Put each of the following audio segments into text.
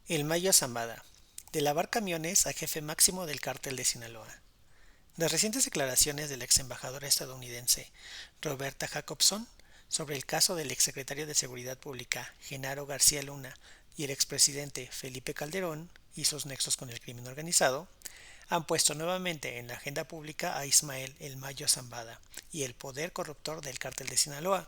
El Mayo Zambada, de lavar camiones a jefe máximo del cártel de Sinaloa. Las recientes declaraciones del ex embajadora estadounidense Roberta Jacobson sobre el caso del exsecretario de Seguridad Pública Genaro García Luna y el expresidente Felipe Calderón y sus nexos con el crimen organizado han puesto nuevamente en la agenda pública a Ismael El Mayo Zambada y el poder corruptor del cártel de Sinaloa.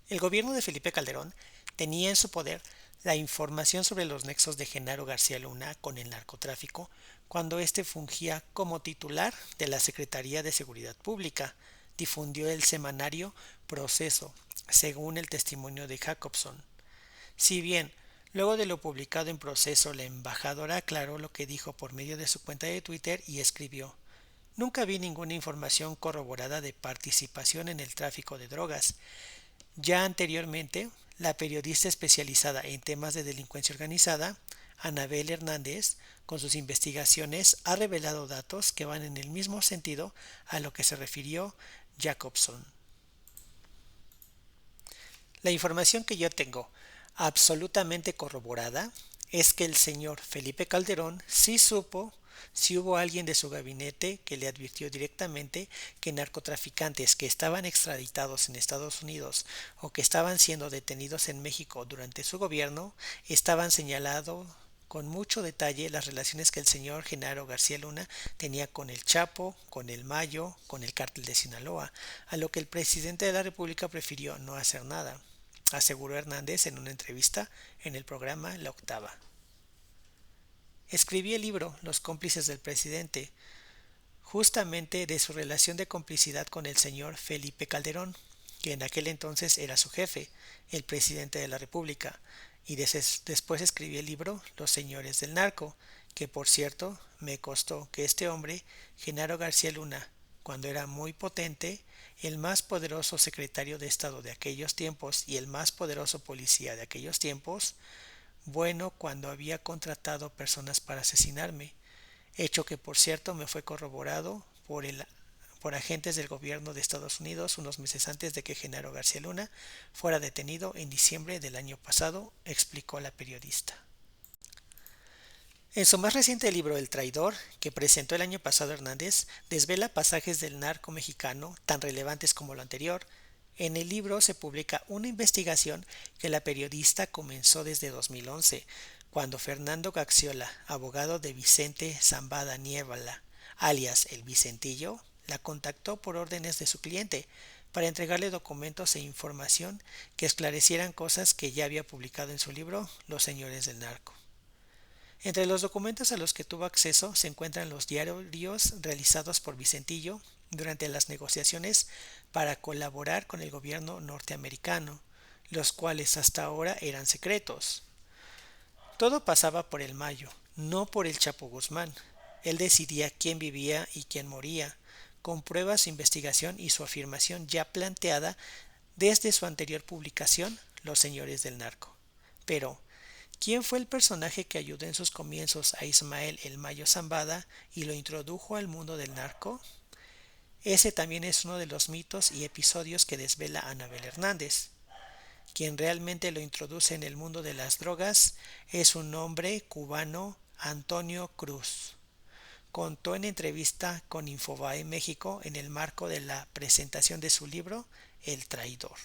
El gobierno de Felipe Calderón tenía en su poder la información sobre los nexos de Genaro García Luna con el narcotráfico cuando éste fungía como titular de la Secretaría de Seguridad Pública. Difundió el semanario Proceso, según el testimonio de Jacobson. Si bien, luego de lo publicado en Proceso, la embajadora aclaró lo que dijo por medio de su cuenta de Twitter y escribió: Nunca vi ninguna información corroborada de participación en el tráfico de drogas. Ya anteriormente, la periodista especializada en temas de delincuencia organizada, Anabel Hernández, con sus investigaciones ha revelado datos que van en el mismo sentido a lo que se refirió Jacobson. La información que yo tengo absolutamente corroborada es que el señor Felipe Calderón sí supo si hubo alguien de su gabinete que le advirtió directamente que narcotraficantes que estaban extraditados en Estados Unidos o que estaban siendo detenidos en México durante su gobierno estaban señalando con mucho detalle las relaciones que el señor Genaro García Luna tenía con el Chapo, con el Mayo, con el cártel de Sinaloa, a lo que el presidente de la República prefirió no hacer nada, aseguró Hernández en una entrevista en el programa La Octava. Escribí el libro Los cómplices del presidente, justamente de su relación de complicidad con el señor Felipe Calderón, que en aquel entonces era su jefe, el presidente de la República, y después escribí el libro Los señores del narco, que por cierto me costó que este hombre, Genaro García Luna, cuando era muy potente, el más poderoso secretario de Estado de aquellos tiempos y el más poderoso policía de aquellos tiempos, bueno cuando había contratado personas para asesinarme, hecho que por cierto me fue corroborado por agentes del gobierno de Estados Unidos unos meses antes de que Genaro García Luna fuera detenido en diciembre del año pasado, explicó la periodista. En su más reciente libro El traidor, que presentó el año pasado Hernández, desvela pasajes del narco mexicano tan relevantes como lo anterior. En el libro se publica una investigación que la periodista comenzó desde 2011, cuando Fernando Gaxiola, abogado de Vicente Zambada Niebla, alias El Vicentillo, la contactó por órdenes de su cliente para entregarle documentos e información que esclarecieran cosas que ya había publicado en su libro Los señores del narco. Entre los documentos a los que tuvo acceso se encuentran los diarios realizados por Vicentillo durante las negociaciones para colaborar con el gobierno norteamericano, los cuales hasta ahora eran secretos. Todo pasaba por el Mayo, no por el Chapo Guzmán. Él decidía quién vivía y quién moría, con pruebas, su investigación y su afirmación ya planteada desde su anterior publicación, Los señores del narco. Pero, ¿quién fue el personaje que ayudó en sus comienzos a Ismael El Mayo Zambada y lo introdujo al mundo del narco? Ese también es uno de los mitos y episodios que desvela Anabel Hernández. Quien realmente lo introduce en el mundo de las drogas es un hombre cubano, Antonio Cruz. Contó en entrevista con Infobae México en el marco de la presentación de su libro El traidor.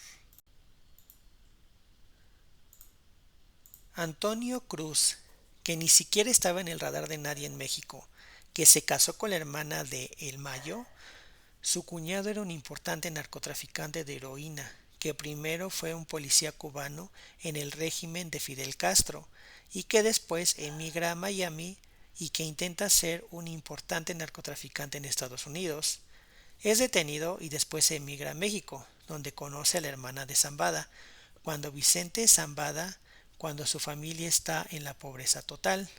Antonio Cruz, que ni siquiera estaba en el radar de nadie en México, que se casó con la hermana de El Mayo, su cuñado era un importante narcotraficante de heroína, que primero fue un policía cubano en el régimen de Fidel Castro y que después emigra a Miami y que intenta ser un importante narcotraficante en Estados Unidos. Es detenido y después se emigra a México, donde conoce a la hermana de Zambada, cuando Vicente Zambada, cuando su familia está en la pobreza total,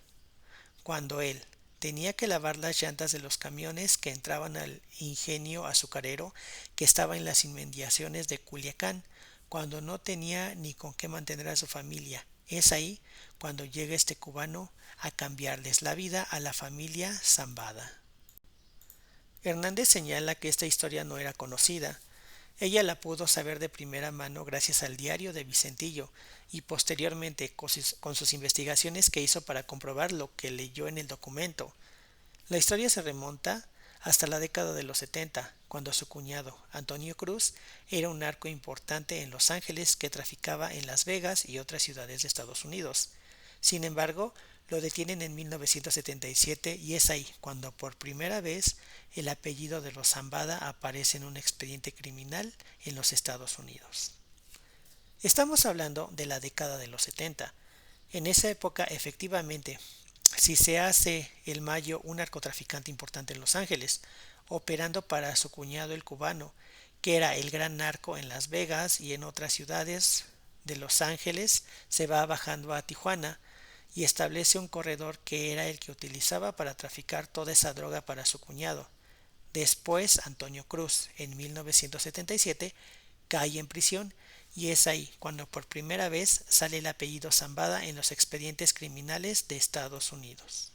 cuando él tenía que lavar las llantas de los camiones que entraban al ingenio azucarero que estaba en las inmediaciones de Culiacán, cuando no tenía ni con qué mantener a su familia. Es ahí cuando llega este cubano a cambiarles la vida a la familia Zambada. Hernández señala que esta historia no era conocida, Ella la pudo saber de primera mano gracias al diario de Vicentillo y posteriormente con sus investigaciones que hizo para comprobar lo que leyó en el documento. La historia se remonta hasta la década de los 70, cuando su cuñado, Antonio Cruz, era un narco importante en Los Ángeles que traficaba en Las Vegas y otras ciudades de Estados Unidos. Sin embargo, lo detienen en 1977 y es ahí cuando por primera vez el apellido de los Zambada aparece en un expediente criminal en los Estados Unidos. Estamos hablando de la década de los 70. En esa época, efectivamente, si se hace el Mayo un narcotraficante importante en Los Ángeles, operando para su cuñado el cubano, que era el gran narco en Las Vegas y en otras ciudades de Los Ángeles, se va bajando a Tijuana y establece un corredor que era el que utilizaba para traficar toda esa droga para su cuñado. Después, Antonio Cruz, en 1977, cae en prisión y es ahí cuando por primera vez sale el apellido Zambada en los expedientes criminales de Estados Unidos.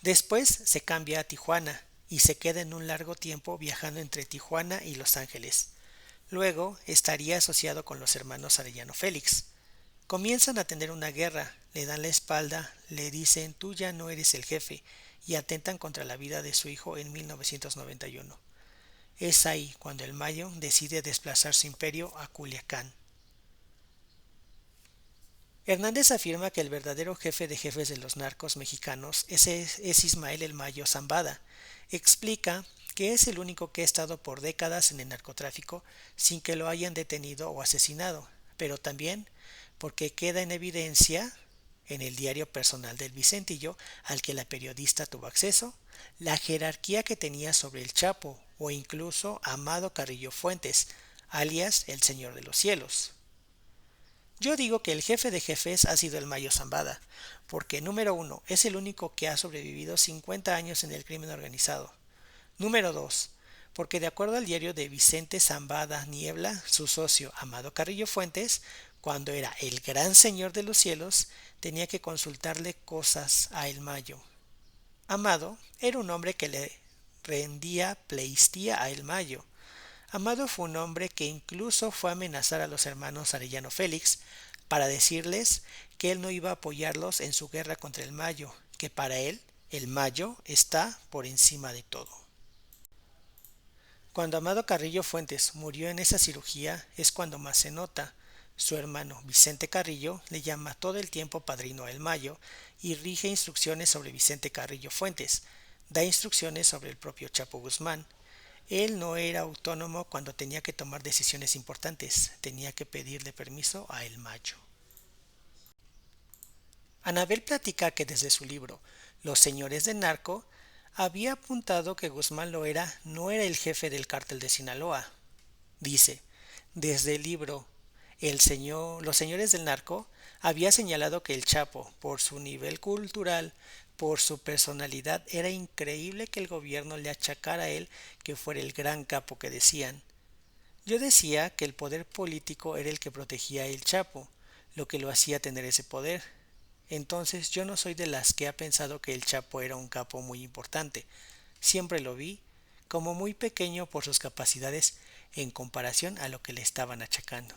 Después se cambia a Tijuana y se queda en un largo tiempo viajando entre Tijuana y Los Ángeles. Luego estaría asociado con los hermanos Arellano Félix. Comienzan a tener una guerra, le dan la espalda, le dicen tú ya no eres el jefe y atentan contra la vida de su hijo en 1991. Es ahí cuando el Mayo decide desplazar su imperio a Culiacán. Hernández afirma que el verdadero jefe de jefes de los narcos mexicanos es Ismael el Mayo Zambada. Explica que es el único que ha estado por décadas en el narcotráfico sin que lo hayan detenido o asesinado, pero también porque queda en evidencia en el diario personal del Vicentillo, al que la periodista tuvo acceso, la jerarquía que tenía sobre el Chapo o incluso Amado Carrillo Fuentes, alias el Señor de los Cielos. Yo digo que el jefe de jefes ha sido el Mayo Zambada, porque número 1 es el único que ha sobrevivido 50 años en el crimen organizado. Número 2, porque de acuerdo al diario de Vicente Zambada Niebla, su socio Amado Carrillo Fuentes, cuando era el gran señor de los cielos, tenía que consultarle cosas a el Mayo. Amado era un hombre que le rendía pleistía a el Mayo. Amado fue un hombre que incluso fue a amenazar a los hermanos Arellano Félix para decirles que él no iba a apoyarlos en su guerra contra el Mayo, que para él el Mayo está por encima de todo. Cuando Amado Carrillo Fuentes murió en esa cirugía es cuando más se nota. Su hermano Vicente Carrillo le llama todo el tiempo padrino a El Mayo y rige instrucciones sobre Vicente Carrillo Fuentes, da instrucciones sobre el propio Chapo Guzmán. Él no era autónomo cuando tenía que tomar decisiones importantes, tenía que pedirle permiso a El Mayo. Anabel platica que desde su libro Los señores del narco había apuntado que Guzmán Loera no era el jefe del cártel de Sinaloa. Dice, desde el libro Los señores del narco había señalado que el Chapo, por su nivel cultural, por su personalidad, era increíble que el gobierno le achacara a él que fuera el gran capo que decían. Yo decía que el poder político era el que protegía a el Chapo, lo que lo hacía tener ese poder. Entonces yo no soy de las que ha pensado que el Chapo era un capo muy importante. Siempre lo vi como muy pequeño por sus capacidades en comparación a lo que le estaban achacando.